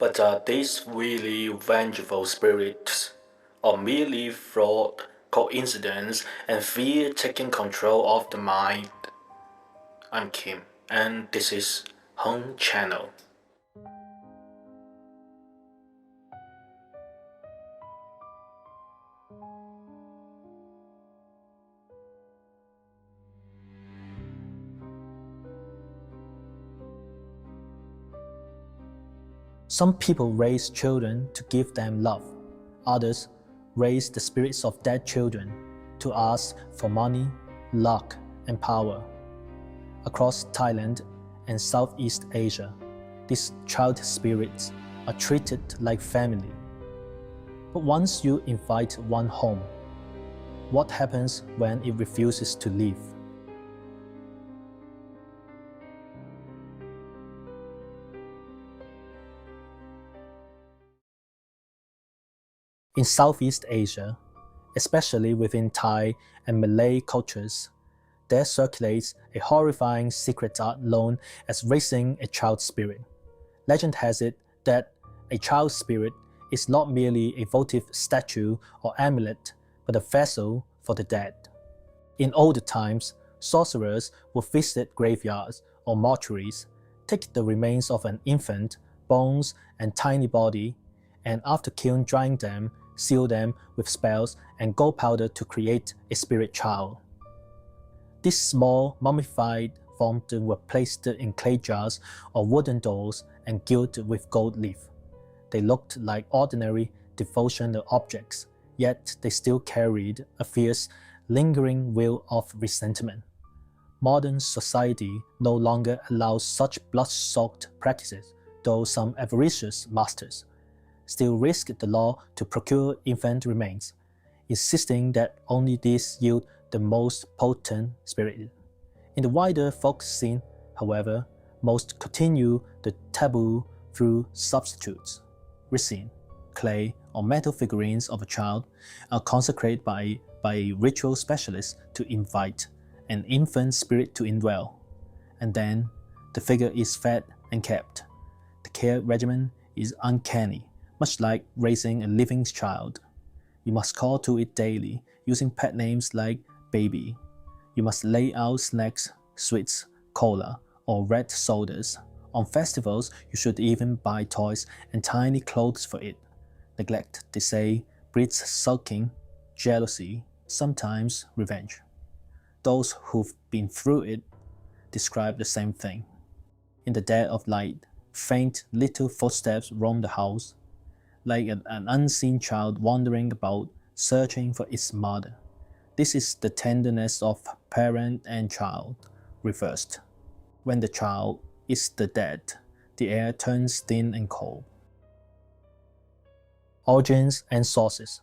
But are these really vengeful spirits, or merely flawed coincidence and fear taking control of the mind? I'm Kim, and this is Home Channel. Some people raise children to give them love. Others raise the spirits of dead children to ask for money, luck, and power. Across Thailand and Southeast Asia, these child spirits are treated like family. But once you invite one home, what happens when it refuses to leave? In Southeast Asia, especially within Thai and Malay cultures, there circulates a horrifying secret art known as raising a child spirit. Legend has it that a child spirit is not merely a votive statue or amulet, but a vessel for the dead. In older times, sorcerers would visit graveyards or mortuaries, take the remains of an infant, bones, and tiny body, and after kiln drying them, seal them with spells and gold powder to create a spirit child. These small mummified forms were placed in clay jars or wooden dolls and gilded with gold leaf. They looked like ordinary devotional objects, yet they still carried a fierce, lingering will of resentment. Modern society no longer allows such blood-soaked practices, though some avaricious masters still risk the law to procure infant remains, insisting that only these yield the most potent spirit. In the wider folk scene, however, most continue the taboo through substitutes. Resin, clay, or metal figurines of a child are consecrated by a ritual specialist to invite an infant spirit to indwell, and then the figure is fed and kept. The care regimen is uncanny, much like raising a living child. You must call to it daily, using pet names like baby. You must lay out snacks, sweets, cola, or red sodas. On festivals, you should even buy toys and tiny clothes for it. Neglect, they say, breeds sulking, jealousy, sometimes revenge. Those who've been through it describe the same thing. In the dead of night, faint little footsteps roam the house, like an unseen child wandering about, searching for its mother. This is the tenderness of parent and child, reversed. When the child is the dead, the air turns thin and cold. Origins and sources.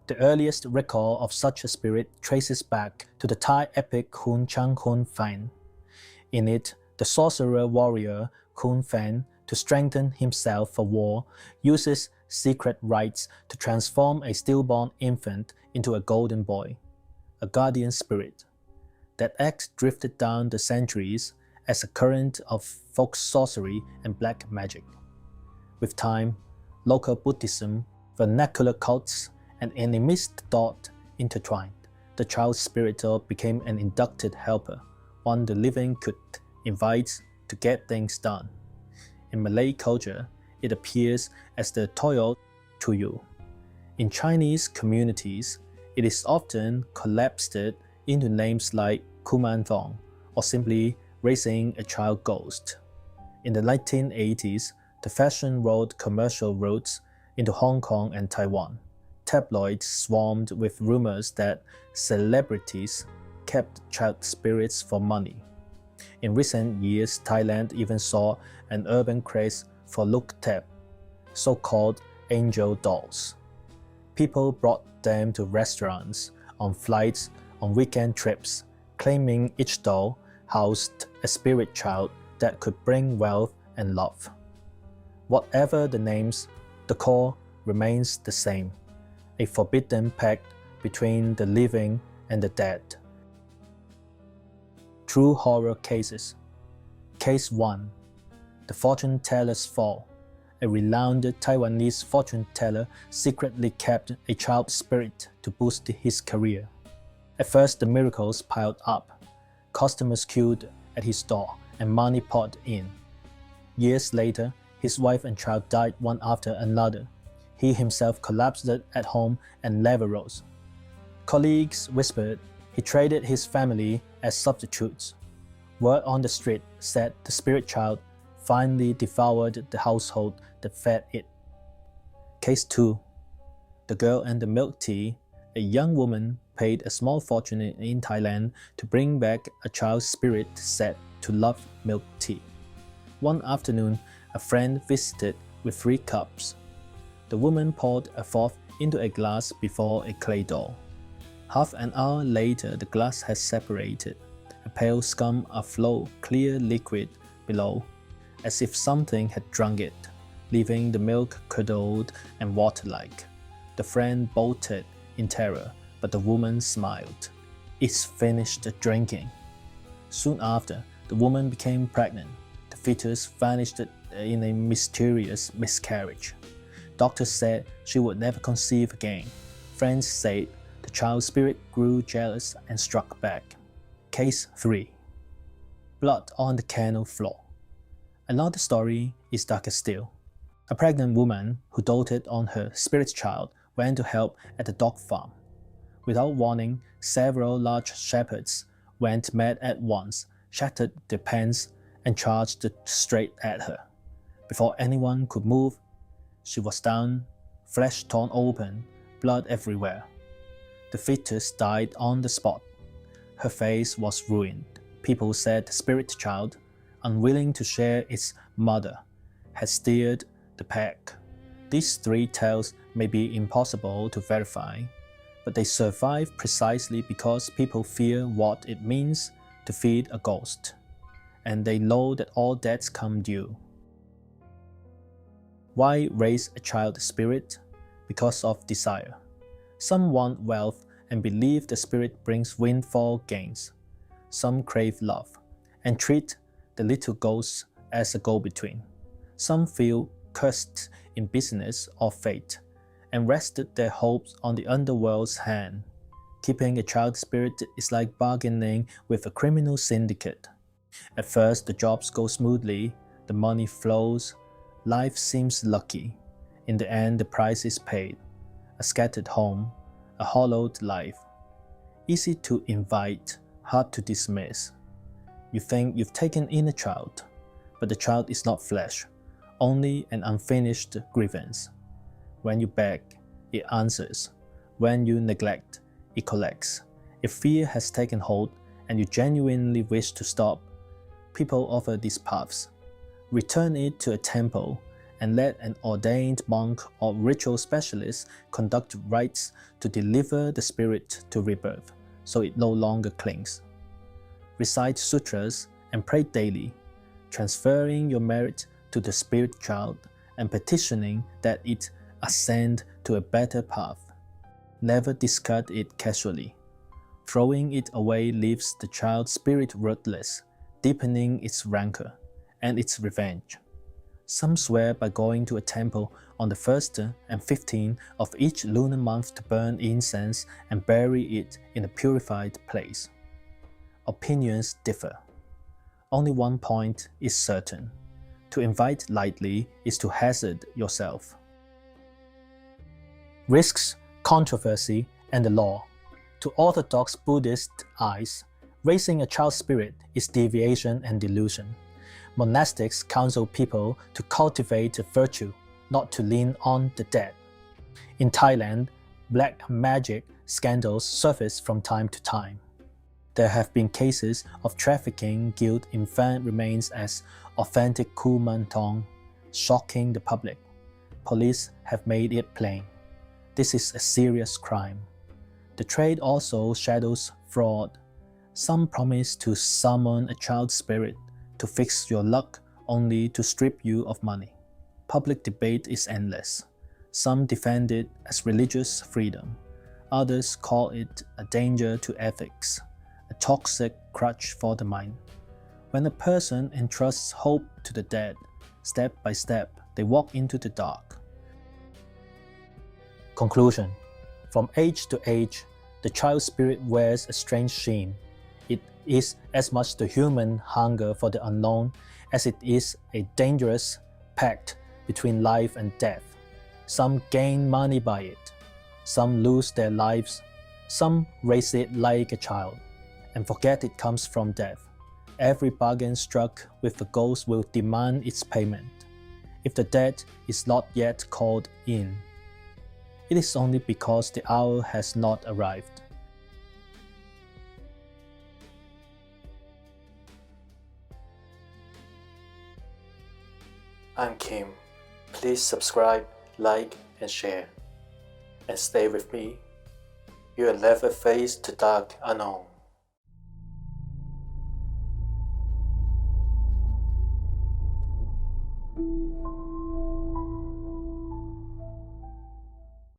The earliest record of such a spirit traces back to the Thai epic Kun Chang Kun Phan. In it, the sorcerer warrior Kun Phan, to strengthen himself for war, uses secret rites to transform a stillborn infant into a golden boy, a guardian spirit. That act drifted down the centuries as a current of folk sorcery and black magic. With time, local Buddhism, vernacular cults, and animist thought intertwined. The child spirit became an inducted helper, one the living could invite to get things done. In Malay culture, it appears as the Toyol, Tuyul. In Chinese communities, it is often collapsed into names like Kuman Thong, or simply raising a child ghost. In the 1980s, the fashion rolled commercial routes into Hong Kong and Taiwan. Tabloids swarmed with rumors that celebrities kept child spirits for money. In recent years, Thailand even saw an urban craze for Luk Thep, so-called angel dolls. People brought them to restaurants, on flights, on weekend trips, claiming each doll housed a spirit child that could bring wealth and love. Whatever the names, the core remains the same, a forbidden pact between the living and the dead. True horror cases. Case 1. The fortune teller's fall. a renowned Taiwanese fortune teller secretly kept a child spirit to boost his career. At first, the miracles piled up. Customers queued at his door and money poured in. Years later, his wife and child died one after another. He himself collapsed at home and never rose. Colleagues whispered he traded his family as substitutes. Word on the street said the spirit child finally devoured the household that fed it. Case 2. The Girl and the Milk Tea. A young woman paid a small fortune in Thailand to bring back a child's spirit said to love milk tea. One afternoon, a friend visited with 3 cups. The woman poured a fourth into a glass before a clay doll. Half an hour later, the glass had separated, a pale scum of flow, clear liquid below, as if something had drunk it, leaving the milk curdled and water-like. The friend bolted in terror, but the woman smiled. It's finished drinking. Soon after, the woman became pregnant. The fetus vanished in a mysterious miscarriage. Doctors said she would never conceive again. Friends said the child's spirit grew jealous and struck back. Case 3. Blood on the canal floor. Another story is darker still. A pregnant woman who doted on her spirit child went to help at the dog farm. Without warning, several large shepherds went mad at once, shattered their pens, and charged straight at her. Before anyone could move, she was down, flesh torn open, blood everywhere. The fetus died on the spot. Her face was ruined. People said the spirit child, unwilling to share its mother, had steered the pack. These 3 tales may be impossible to verify, but they survive precisely because people fear what it means to feed a ghost, and they know that all debts come due. Why raise a child spirit? Because of desire. Some want wealth and believe the spirit brings windfall gains. Some crave love and treat the little ghosts as a go-between. Some feel cursed in business or fate and rested their hopes on the underworld's hand. Keeping a child spirit is like bargaining with a criminal syndicate. At first, the jobs go smoothly, the money flows, life seems lucky. In the end, the price is paid. A scattered home, a hollowed life. Easy to invite, hard to dismiss. You think you've taken in a child, but the child is not flesh, only an unfinished grievance. When you beg, it answers. When you neglect, it collects. If fear has taken hold and you genuinely wish to stop, people offer these paths. Return it to a temple and let an ordained monk or ritual specialist conduct rites to deliver the spirit to rebirth, so it no longer clings. Recite sutras and pray daily, transferring your merit to the spirit child and petitioning that it ascend to a better path. Never discard it casually. Throwing it away leaves the child's spirit rootless, deepening its rancor and its revenge. Some swear by going to a temple on the 1st and 15th of each lunar month to burn incense and bury it in a purified place. Opinions differ. Only one point is certain. To invite lightly is to hazard yourself. Risks, controversy, and the law. To orthodox Buddhist eyes, raising a child spirit is deviation and delusion. Monastics counsel people to cultivate virtue, not to lean on the dead. In Thailand, black magic scandals surface from time to time. There have been cases of trafficking guilt in fan remains as authentic Kuman Thong, shocking the public. Police have made it plain. This is a serious crime. The trade also shadows fraud. Some promise to summon a child spirit to fix your luck only to strip you of money. Public debate is endless. Some defend it as religious freedom. Others call it a danger to ethics, a toxic crutch for the mind. When a person entrusts hope to the dead, step by step, they walk into the dark. Conclusion. From age to age, the child spirit wears a strange sheen. It is as much the human hunger for the unknown as it is a dangerous pact between life and death. Some gain money by it, some lose their lives, some raise it like a child, and forget it comes from death. Every bargain struck with the ghost will demand its payment. If the dead is not yet called in, it is only because the hour has not arrived. I'm Kim. Please subscribe, like, and share. And stay with me. You will never face the dark unknown.